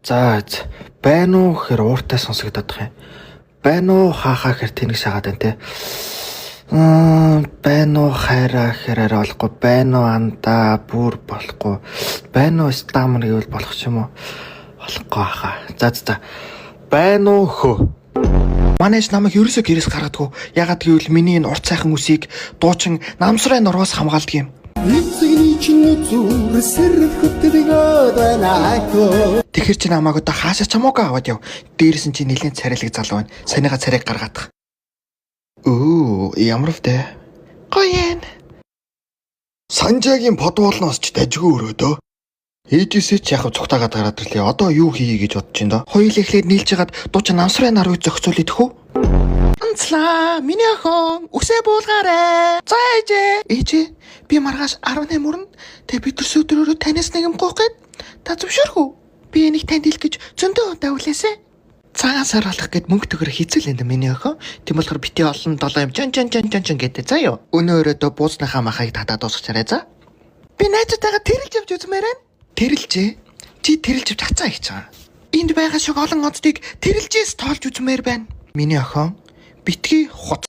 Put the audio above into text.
За байна уу гэхээр ууртай сонсогдоод байгаа юм. Байна уу хаахаа гэхээр тэнэг шагаад байна те. Байна уу хайраа гэхээр арай болохгүй. Байна уу андаа бүр болохгүй. Байна уу стамер гэвэл болох ч юм уу? Болохгүй хаа. За. Байна уу хөө. Манайш намайг ерөөсөө гэрээс гаргадаггүй. Ягаад гэвэл миний энэ урт сайхан үсийг дуучин намсрын нурваас хамгаалдаг юм. Тэгэхэр чи намайг одоо хаашаа чамаагаа аваад яв. Дээрээс нь чи нэлээд царайлаг залуу байна. Санийга царайг гаргаадах. Ямар вдэ. Гоё юм. Санжаагийн подволноос ч дажгүй өрөөдөө. Ээжээсээ ч яг цухтаагаад гараад ирлээ. Одоо юу хийе гэж бодож байна доо. Хоёул эхлээд нийлж хагаад дуучин намсрын нар үе зохицуул идэх үү? Анцлаа, миний охин, үсээ буулгаарэ. За ээжээ, би маргааш 18 өрнө. Тэгээ бид төрс өдрөөрөө танаас нэг юм гоох гээд та зөвшөөрөх үү? Би энийг танд хэлэх гэж зөндөө удаа хүлээсэ. Цагаан сар болох гээд мөнгө төгөр хийцэл энэ миний охин. Тийм болохоор бити олон 7 юм чон гэдэг. За юу. Өнөө өрөөдөө буусныхаа махыг татаад дуусгачаарай за. Би найзтайгаа тэрэлж явж үзмээр байна. Тэрэлжээ. Чи тэрэлж авч хацаа хийж байгаа. Энд байгаа шиг олон оддыг тэрэлжээс тоолж үзмээр байна. Миний охин битгий хуц